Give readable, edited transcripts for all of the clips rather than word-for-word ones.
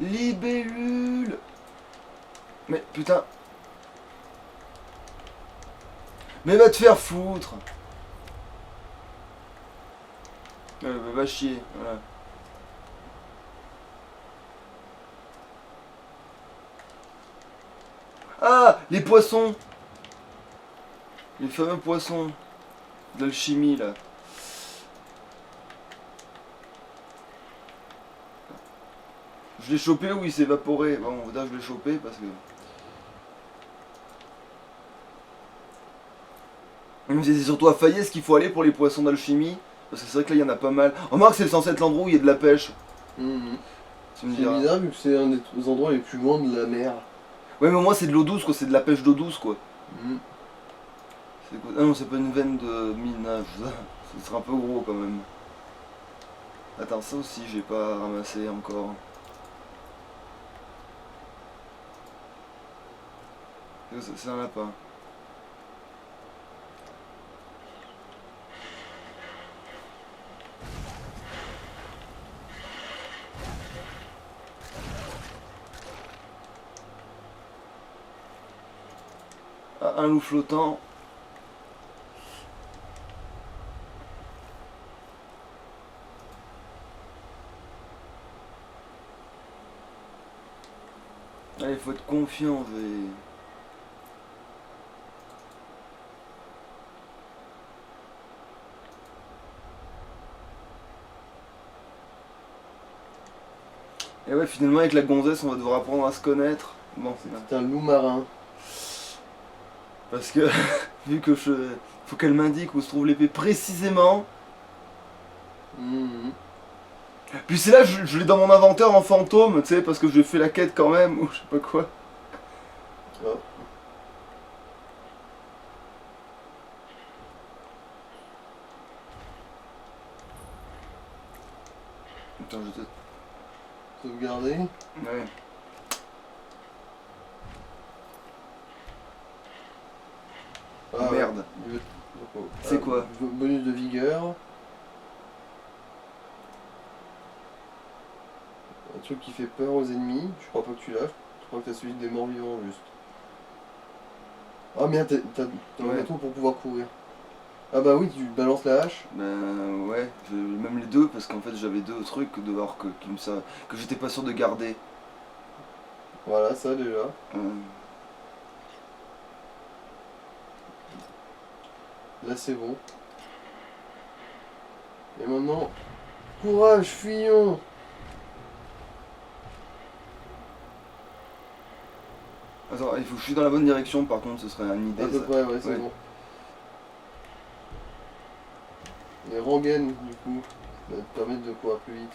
Libellule. Mais putain. Mais va te faire foutre. Va chier, voilà. Ah, les poissons. Les fameux poissons d'alchimie là. Je l'ai chopé ou il s'est évaporé? Bon, on va dire que je l'ai chopé parce que... Mais c'est surtout à Fayez qu'il faut aller pour les poissons d'alchimie. Parce que c'est vrai que là il y en a pas mal. Remarque, c'est censé être l'endroit où il y a de la pêche. C'est bizarre vu que c'est un des endroits les plus loin de la mer. Ouais, mais au moins c'est de l'eau douce quoi, c'est de la pêche d'eau douce quoi. Mm. Quoi? Ah non, c'est pas une veine de minage, ça. Ce serait un peu gros quand même. Attends, ça aussi j'ai pas ramassé encore. C'est un lapin. Ah, un loup flottant. Allez, faut être confiant. Et ouais, finalement avec la gonzesse on va devoir apprendre à se connaître. Bon, c'est un loup marin. Parce que vu que faut qu'elle m'indique où se trouve l'épée précisément. Puis c'est là je l'ai dans mon inventaire en fantôme, tu sais, parce que j'ai fait la quête quand même, ou je sais pas quoi. Oh. Attends, je vais peut-être... Sauvegarder. Ouais. Ah, merde. Ouais. C'est quoi? Bonus de vigueur. Un truc qui fait peur aux ennemis. Je crois pas que tu l'as. Je crois que t'as celui des morts vivants juste. Ah merde, t'as un bâton pour pouvoir courir. Ah bah oui, tu balances la hache. Ben ouais, même les deux, parce qu'en fait j'avais deux trucs dehors que j'étais pas sûr de garder. Voilà, ça déjà. Là c'est bon. Et maintenant, courage, fuyons. Attends, il faut que je suis dans la bonne direction par contre, ce serait une idée. À peu près, ouais, c'est bon. Les rengaines, du coup, ça va te permettre de courir plus vite.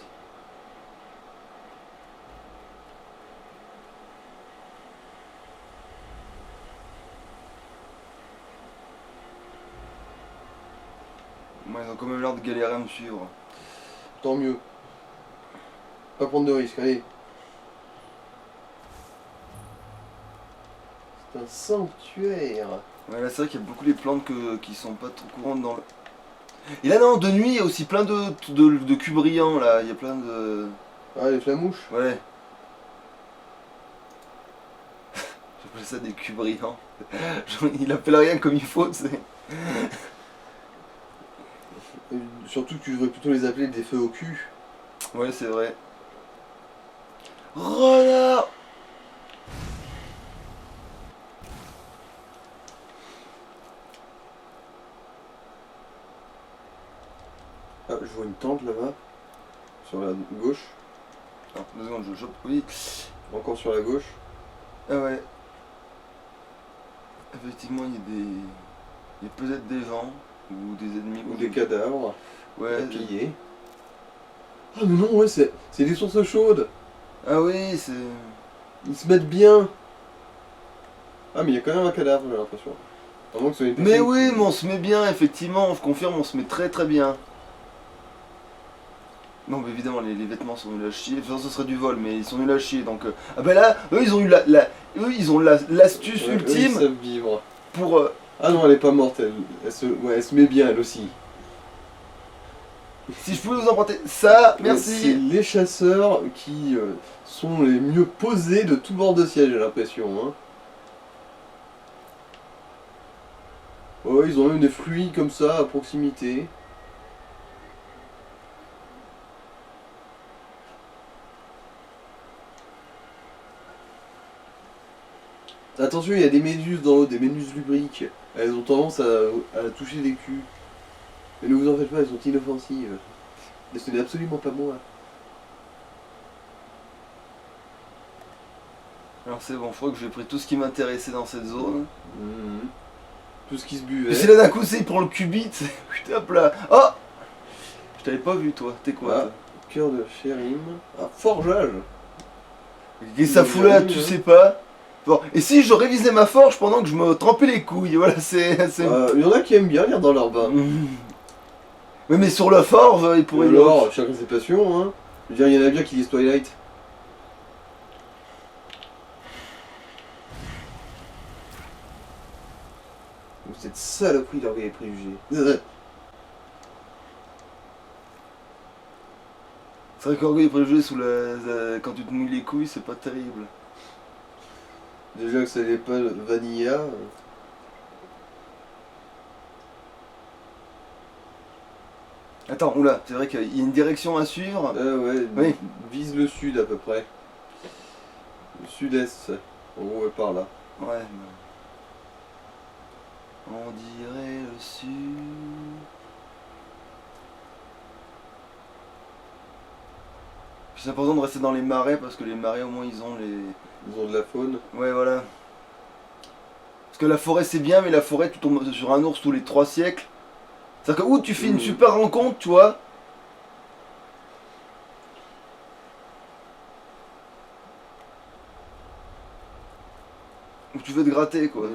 Moi, ils ont quand même l'air de galérer à me suivre. Tant mieux. Pas prendre de risques, allez. C'est un sanctuaire. Ouais, là c'est vrai qu'il y a beaucoup les plantes qui sont pas trop courantes dans le... Et là non, de nuit, il y a aussi plein de culs brillants là, il y a plein de... Ah, les flamouches. Ouais. J'appelle ça des culs brillants. Il appelle rien comme il faut, tu sais. Surtout que tu devrais plutôt les appeler des feux au cul. Ouais, c'est vrai. Renard. Ah, je vois une tente là-bas. Sur la gauche. Ah, 2 secondes, je chope. Oui. Encore sur la gauche. Ah ouais. Effectivement, il y a peut-être des gens, ou des ennemis. Ou des cadavres. Ouais. Pillés. Ah mais non, ouais, c'est des sources chaudes. Ah oui, c'est... Ils se mettent bien. Ah mais il y a quand même un cadavre, j'ai l'impression. À moins que ce soit une Mais personne oui, qui- mais on se met bien, effectivement, je confirme, on se met très très bien. Non, mais évidemment, les vêtements sont nuls à chier. Enfin, ce serait du vol, mais ils sont nuls à chier. Donc, ah bah là, eux, ils ont eu ils ont l'astuce Ouais, eux, ultime ils savent vivre. pour. Ah non, elle est pas morte, elle se met bien elle aussi. Si je pouvais vous emprunter ça, C'est merci. les chasseurs qui sont les mieux posés de tout bord de siège, j'ai l'impression. Hein. Ouais, ils ont même des fruits comme ça à proximité. Attention, il y a des méduses dans l'eau, des méduses lubriques. Elles ont tendance à toucher des culs. Mais ne vous en faites pas, elles sont inoffensives. Et ce n'est absolument pas moi. Alors c'est bon, je crois que j'ai pris tout ce qui m'intéressait dans cette zone. Mhm. Tout ce qui se Et buvait. c'est là d'un coup, c'est il prend le qubit. Putain, hop là. Oh, je t'avais pas vu toi, t'es quoi Ah, toi? cœur de Chérim. Ah, forgeage. Qu'est-ce que ça fout là, Oui, tu hein. sais pas? Bon, et si je révisais ma forge pendant que je me trempais les couilles, voilà, c'est... Il y en a qui aiment bien lire dans leur bain. Oui, mais sur la forge, il pourrait... Alors, chacun ses passions, hein. Je veux dire, il y en a bien qui lisent Twilight. Ou cette saloperie d'orgueil et préjugés. C'est vrai qu'orgueil et préjugé sous quand tu te mouilles les couilles, c'est pas terrible. Déjà que ça n'est pas Vanilla. Attends, oula, c'est vrai qu'il y a une direction à suivre. Ah ouais, Oui. vise le sud à peu près. Le sud-est, en gros, ouais, par là. Ouais. On dirait le sud... C'est important de rester dans les marais parce que les marais au moins ils ont les... Ils ont de la faune. Ouais voilà. Parce que la forêt c'est bien mais la forêt tu tombes sur un ours tous les 3 siècles. C'est-à-dire que ou tu fais une super rencontre tu vois. Ou tu veux te gratter quoi.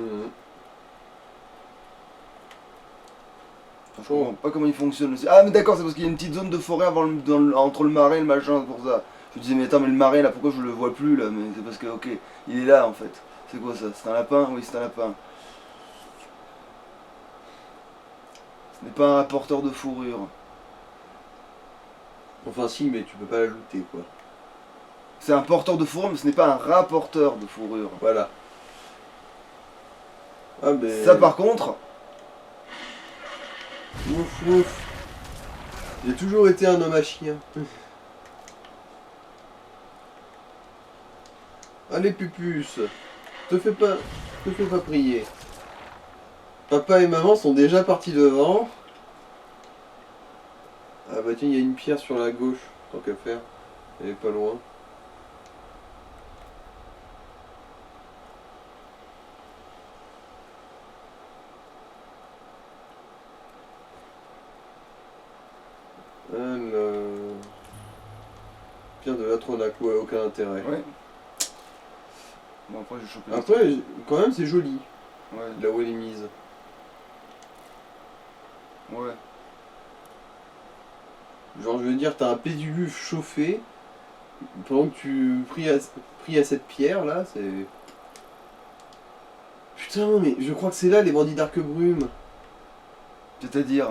Je comprends pas comment il fonctionne aussi. Ah mais d'accord c'est parce qu'il y a une petite zone de forêt avant entre le marais et le machin c'est pour ça. Je me disais mais attends mais le marais là pourquoi je le vois plus là. Mais c'est parce que ok il est là en fait. C'est quoi ça? C'est un lapin? Oui c'est un lapin. Ce n'est pas un rapporteur de fourrure. Enfin si, mais tu peux pas la looter quoi. C'est un porteur de fourrure mais ce n'est pas un rapporteur de fourrure. Voilà. Ah ben... Ça par contre... Ouf ouf. J'ai toujours été un homme à chien. Allez Pupus, te fais pas prier. Papa et maman sont déjà partis devant. Ah bah tiens, il y a une pierre sur la gauche, tant qu'à faire. Elle est pas loin. Alors... Pierre de l'Atronac, ouais, aucun intérêt. Ouais. Bon après j'ai chopé... Après, quand même, c'est joli, Ouais. là où elle est mise. Ouais. Genre, je veux dire, t'as un pédiluve chauffé, pendant que tu pries à cette pierre, là, c'est... Putain, mais je crois que c'est là, les bandits d'Arquebrume. C'est-à-dire...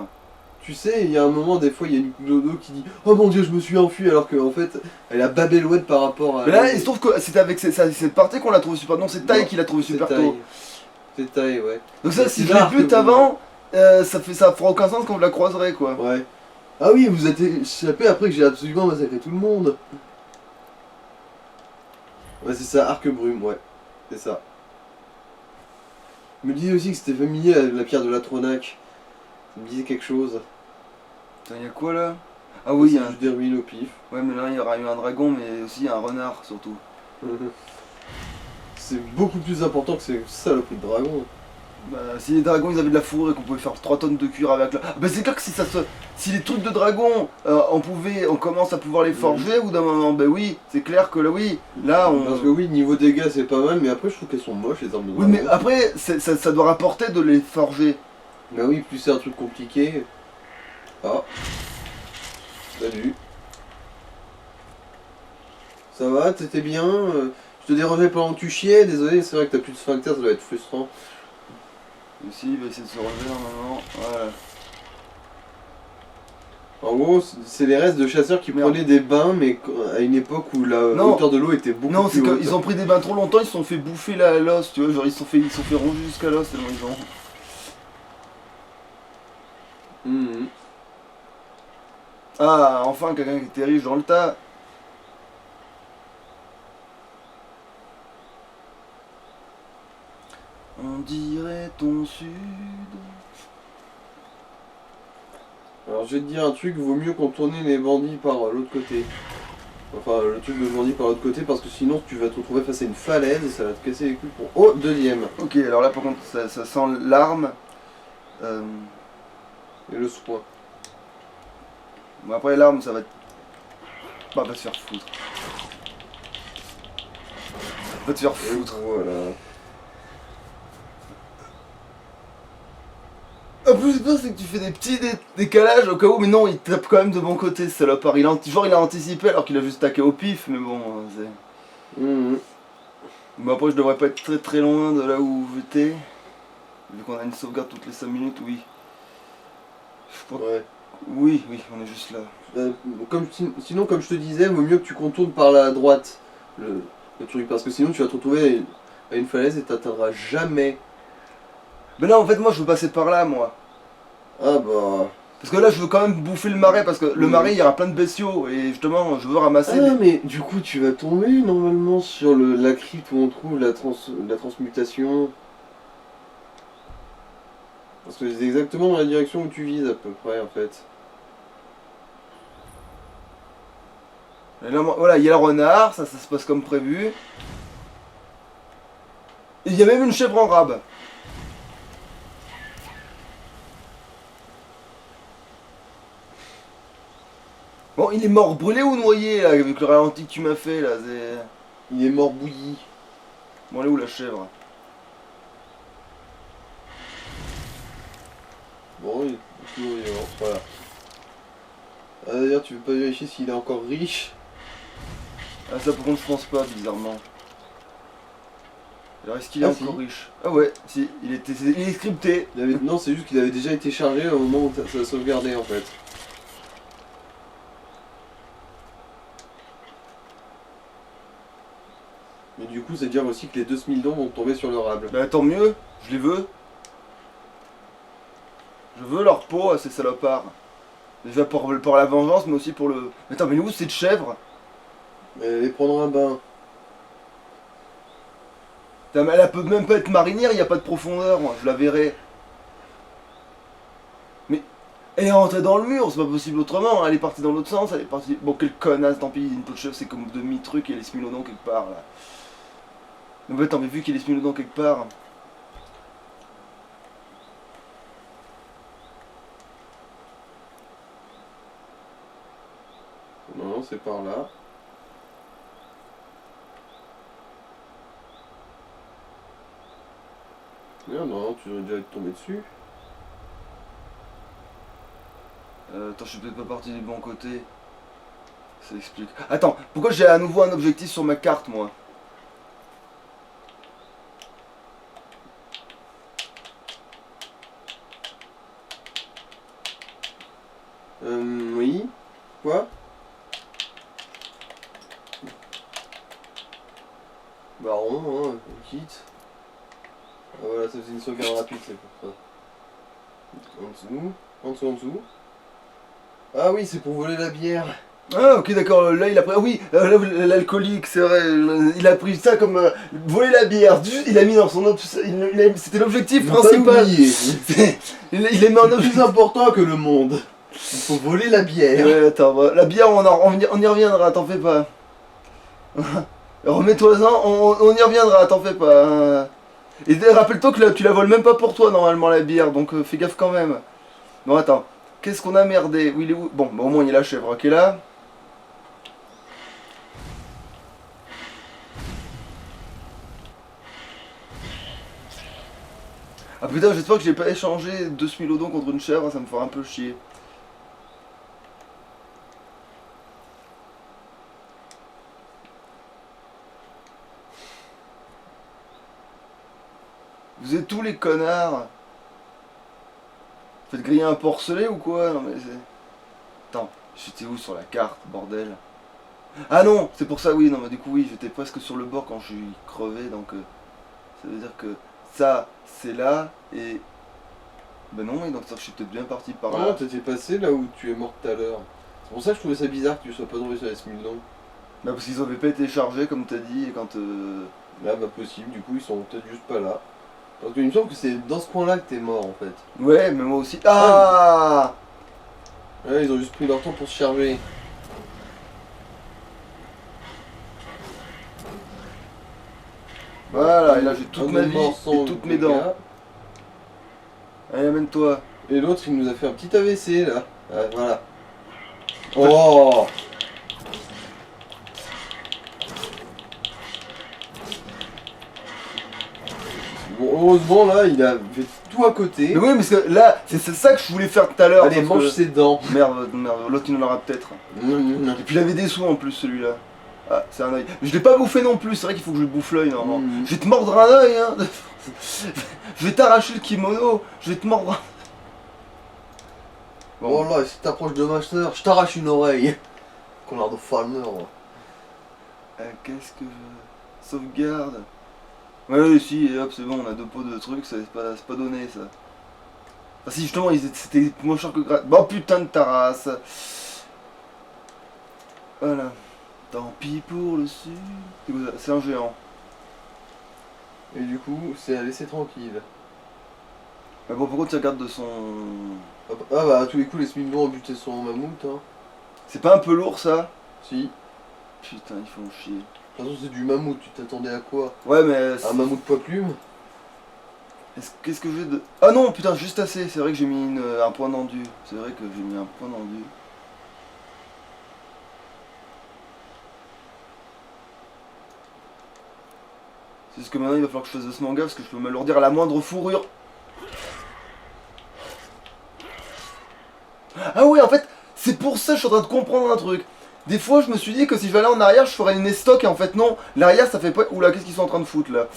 Tu sais, il y a un moment, des fois, il y a une dodo qui dit « Oh mon dieu, je me suis enfui » alors qu'en fait, elle a babélouette par rapport à... Mais là il se trouve que c'était avec cette partie qu'on l'a trouvé super... Non c'est Taille qui l'a trouvé super tôt. C'est Taille, ouais. Donc ça C'est si je l'ai bute avant, ça fera aucun sens quand je la croiserai quoi. Ouais. Ah oui, vous êtes échappé après que j'ai absolument massacré tout le monde. Ouais, c'est ça, Arquebrume, ouais. C'est ça. Je me disais aussi que c'était familier à la pierre de l'Atronac. Ça me disait quelque chose. Putain y'a quoi là? Ah oui, il y a un... juste des ruines au pif. Ouais mais là il y aura eu un dragon mais aussi un renard surtout. C'est beaucoup plus important que ces saloperies de dragon. Bah, si les dragons ils avaient de la fourrure et qu'on pouvait faire 3 tonnes de cuir avec là. Bah c'est clair que si les trucs de dragons on commence à pouvoir les forger ou d'un moment, bah oui, c'est clair que là oui, là on. Parce que oui, niveau dégâts c'est pas mal, mais après je trouve qu'elles sont moches les armes de Oui dragon. mais après ça doit rapporter de les forger. Bah oui, plus c'est un truc compliqué. Ah. Salut. Ça va, t'étais bien je te dérangeais pendant que tu chiais, désolé, c'est vrai que t'as plus de sphincter, ça doit être frustrant. Aussi il va essayer de se relever normalement. Voilà. En gros, c'est les restes de chasseurs qui Merde. prenaient des bains, mais à une époque où la Non. hauteur de l'eau était beaucoup Non, plus c'est haute. qu'ils ont pris des bains trop longtemps, ils se sont fait bouffer l'os, tu vois, genre ils se sont fait ronger jusqu'à l'os tellement ils ont. Mhm. Ah, enfin quelqu'un qui était riche dans le tas. On dirait ton sud. Alors je vais te dire un truc, vaut mieux contourner les bandits par l'autre côté. Enfin, le truc de bandit par l'autre côté, parce que sinon tu vas te retrouver face à une falaise et ça va te casser les couilles pour... Oh, deuxième. Ok, alors là par contre ça sent l'arme. Et le soin. Bon, après l'arme ça va... Bah, va te faire foutre. Va te faire Et foutre. voilà. En plus le pire c'est que tu fais des petits décalages au cas où, mais non il tape quand même de bon côté ce salopard. Genre il a anticipé alors qu'il a juste taqué au pif, mais bon c'est... Mhm. Bon après je devrais pas être très très loin de là où j'étais. Vu qu'on a une sauvegarde toutes les 5 minutes, oui. Je crois... Ouais. Oui, on est juste là. Sinon, comme je te disais, vaut mieux que tu contournes par la droite le truc, parce que sinon tu vas te retrouver à une falaise et t'atteindras jamais. Mais là en fait moi je veux passer par là moi. Ah bah... Parce que là je veux quand même bouffer le marais parce que le Oui. marais il y aura plein de bestiaux et justement je veux ramasser Ah des... mais du coup tu vas tomber normalement sur la crypte où on trouve la transmutation. Parce que c'est exactement dans la direction où tu vises à peu près en fait. Et là, voilà, il y a le renard, ça se passe comme prévu. Et il y a même une chèvre en rab. Bon, il est mort brûlé ou noyé là avec le ralenti que tu m'as fait là, c'est... Il est mort bouilli. Bon, elle est où la chèvre? Bon, il est toujours vivant, voilà. Ah, d'ailleurs, tu veux pas vérifier s'il est encore riche? Ah ça par contre je pense pas bizarrement. Alors est-ce qu'il est Ah, encore si. riche? Ah ouais, si, il est scripté. Non, c'est juste qu'il avait déjà été chargé au moment où ça a sauvegardé en fait. Mais du coup, c'est dire aussi que les 2 smildons vont tomber sur le rable. Bah tant mieux, je les veux. Je veux leur peau à ces salopards. Déjà pour la vengeance, mais aussi pour le... Mais attends, mais où cette chèvre? Mais les prendre un bain. Putain, mais elle peut même pas être marinière, il n'y a pas de profondeur, moi, je la verrai. Mais elle est rentrée dans le mur, c'est pas possible autrement, elle est partie dans l'autre sens, elle est partie... Bon, quelle connasse, tant pis, une peau de chèvre, c'est comme demi-truc et elle est smilodon quelque part, là. Mais attends, mais vu qu'il est smilodon quelque part... Non, c'est par là. Non, non, tu devrais déjà être tombé dessus. Attends, je suis peut-être pas parti du bon côté. Ça explique. Attends, pourquoi j'ai à nouveau un objectif sur ma carte, moi? Oui. Quoi? Baron, hein, on quitte. Ah voilà, ça faisait une sauvegarde rapide, c'est pour ça. En dessous, en dessous, en dessous. Ah oui, c'est pour voler la bière. Ah ok d'accord, là il a pris... Ah oui, l'alcoolique, c'est vrai, il a pris ça comme voler la bière, il a mis dans son... C'était l'objectif principal. Il a mis en C'est objectif... plus important que le monde. Il faut voler la bière. Ouais, attends, la bière on y reviendra, t'en fais pas. Remets-toi-en, on y reviendra, t'en fais pas. Et rappelle-toi que tu la voles même pas pour toi normalement la bière, donc fais gaffe quand même. Bon attends, qu'est-ce qu'on a merdé? Où il est où? Bon, bah, au moins il y a la chèvre qui est là. Ah putain, j'espère que j'ai pas échangé 2 smilodons contre une chèvre, ça me fera un peu chier. Vous êtes tous les connards. Faites griller un porcelet ou quoi? Non mais c'est... Attends, j'étais où sur la carte, bordel? Ah non, c'est pour ça, oui, non, mais du coup, oui, j'étais presque sur le bord quand je suis crevé, donc ça veut dire que ça, c'est là, et... Ben non, et donc ça, je suis peut-être bien parti par Non, là. t'étais passé là où tu es mort tout à l'heure. C'est pour ça que je trouvais ça bizarre que tu sois pas tombé sur les Smilodons. Bah parce qu'ils avaient pas été chargés, comme t'as dit, et quand... Là, bah possible, du coup ils sont peut-être juste pas là. Parce qu'il me semble que c'est dans ce coin-là que t'es mort en fait. Ouais, mais moi aussi... Ah Ouais, ils ont juste pris leur temps pour se charger. Voilà, et là j'ai toute Un ma des vie morts sans et toutes mes dégâts. dents. Allez, amène-toi. Et l'autre il nous a fait un petit AVC là. Ah, voilà. Oh! Bon, heureusement là, il a fait tout à côté. Mais oui, parce que là, c'est ça que je voulais faire tout à l'heure. Allez, sauf mange que- ses dents. Merde, l'autre il en aura peut-être. Et puis il avait des sous en plus celui-là. Ah, c'est un œil. Mais je l'ai pas bouffé non plus, c'est vrai qu'il faut que je bouffe l'œil normalement. Mhm. Je vais te mordre un œil, hein. Je vais t'arracher le kimono, je vais te mordre un... Oh là, si t'approches de ma soeur, je t'arrache une oreille. Connard de Falmer. Qu'est-ce que je... Sauvegarde. Ouais, si, et hop, c'est bon, on a 2 pots de trucs, c'est pas donné ça. Ah si, justement, c'était moins cher que gratuit. Bon, putain de ta race. Voilà. Tant pis pour le sud. C'est quoi ça? C'est un géant. Et du coup, c'est à laisser tranquille. Mais bon, pourquoi tu regardes de son... Ah bah à tous les coups les Smilodons ont buté son mammouth hein. C'est pas un peu lourd ça? Si. Putain, ils font chier. De toute façon c'est du mammouth, tu t'attendais à quoi? Ouais, mais... Un mammouth poids plume? Qu'est-ce que j'ai de... Ah non, putain, juste assez. C'est vrai que j'ai mis un point d'endu. C'est vrai que j'ai mis un point d'endu. C'est ce que maintenant il va falloir que je fasse de ce manga parce que je peux m'alourdir à la moindre fourrure. Ah ouais, en fait, c'est pour ça que je suis en train de comprendre un truc. Des fois, je me suis dit que si je vais aller en arrière, je ferais une estoc et en fait non. L'arrière, ça fait pas... Oula, qu'est-ce qu'ils sont en train de foutre là?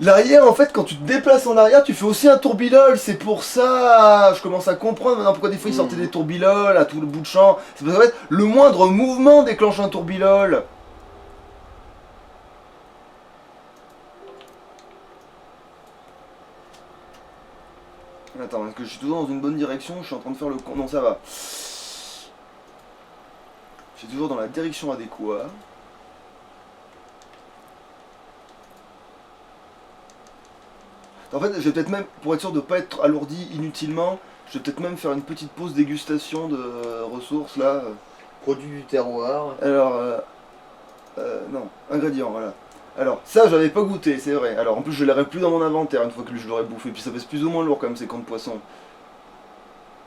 L'arrière, en fait, quand tu te déplaces en arrière, tu fais aussi un tourbillol. C'est pour ça, je commence à comprendre maintenant pourquoi des fois ils sortaient des tourbillols à tout le bout de champ. C'est parce qu'en fait, le moindre mouvement déclenche un tourbillol. Attends, est-ce que je suis toujours dans une bonne direction? Je suis en train de faire le con. Non, ça va. Je suis toujours dans la direction adéquate. En fait, je vais peut-être même, pour être sûr de ne pas être alourdi inutilement, je vais peut-être même faire une petite pause dégustation de ressources là. Produit du terroir. Alors, non, ingrédients, voilà. Alors, ça, j'avais pas goûté, c'est vrai. Alors, en plus, je l'aurais plus dans mon inventaire une fois que je l'aurais bouffé. Puis ça pèse plus ou moins lourd quand même, ces camps de poisson.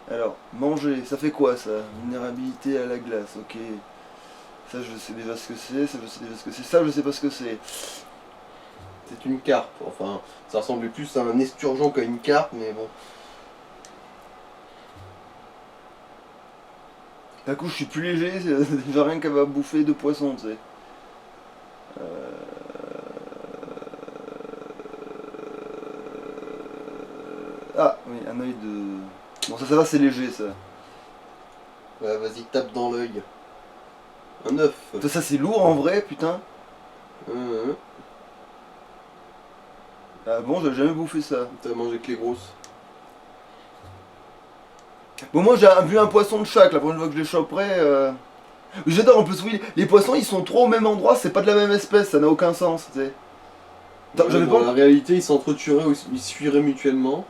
Alors, manger, ça fait quoi ça? Vulnérabilité à la glace, ok. Ça, je sais déjà ce que c'est, ça, je sais déjà ce que c'est. Ça, je sais pas ce que c'est. C'est une carpe. Enfin, ça ressemblait plus à un esturgeon qu'à une carpe, mais bon. D'un coup, je suis plus léger, c'est déjà rien qu'à va bouffer de poisson, tu sais. Ah, oui, un œil de... Bon, ça va, c'est léger, ça. Ouais, vas-y, tape dans l'œil. Un œuf. Ça, c'est lourd en vrai, putain. Ah bon, j'avais jamais bouffé ça. T'as mangé que les grosses. Bon, moi, j'ai vu un poisson de chaque, la prochaine fois que je les choperai... J'adore, en plus, oui, les poissons, ils sont trop au même endroit, c'est pas de la même espèce, ça n'a aucun sens, tu sais. Attends, j'avais Dans pas... la réalité, ils s'entretueraient ou ils se fuiraient mutuellement.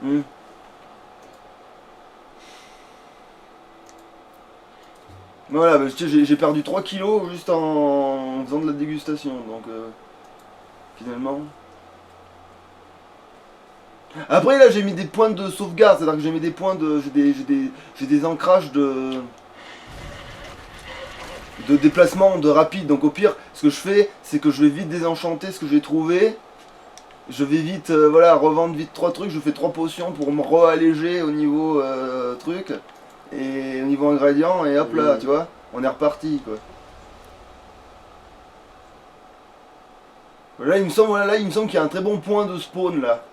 Voilà, bah, tu sais, j'ai perdu 3 kilos juste en faisant de la dégustation, donc finalement... Après là j'ai mis des points de sauvegarde, c'est-à-dire que j'ai mis des points de... J'ai des ancrages de déplacement, de rapide, donc au pire, ce que je fais, c'est que je vais vite désenchanter ce que j'ai trouvé. Je vais vite, voilà, revendre vite 3 trucs, je fais 3 potions pour me re-alléger au niveau truc. Et au niveau ingrédients, et hop là, tu vois, on est reparti quoi. Là il me semble, voilà, là, il me semble qu'il y a un très bon point de spawn là.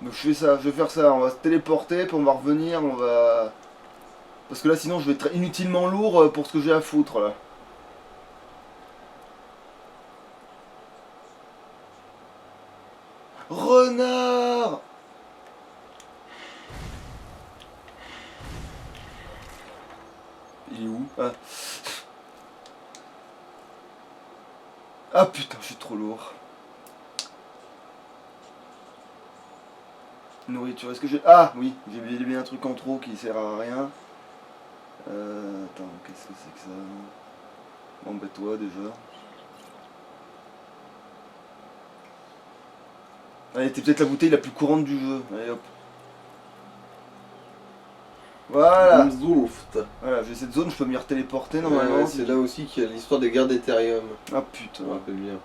Donc je fais ça, je vais faire ça, on va se téléporter, puis on va revenir, on va... Parce que là sinon je vais être inutilement lourd pour ce que j'ai à foutre là. Renard! Il est où? Ah. Ah putain, je suis trop lourd. Nourriture, est-ce que j'ai... Ah oui, j'ai bien un truc en trop qui sert à rien. Attends, qu'est-ce que c'est que ça? Bon bah toi déjà. Allez, t'es peut-être la bouteille la plus courante du jeu. Allez hop. Voilà. Zoufte. Voilà, j'ai cette zone, je peux m'y retéléporter Ouais, normalement. c'est là aussi qu'il y a l'histoire des guerres d'Ethereum. Ah putain. Je me rappelle bien.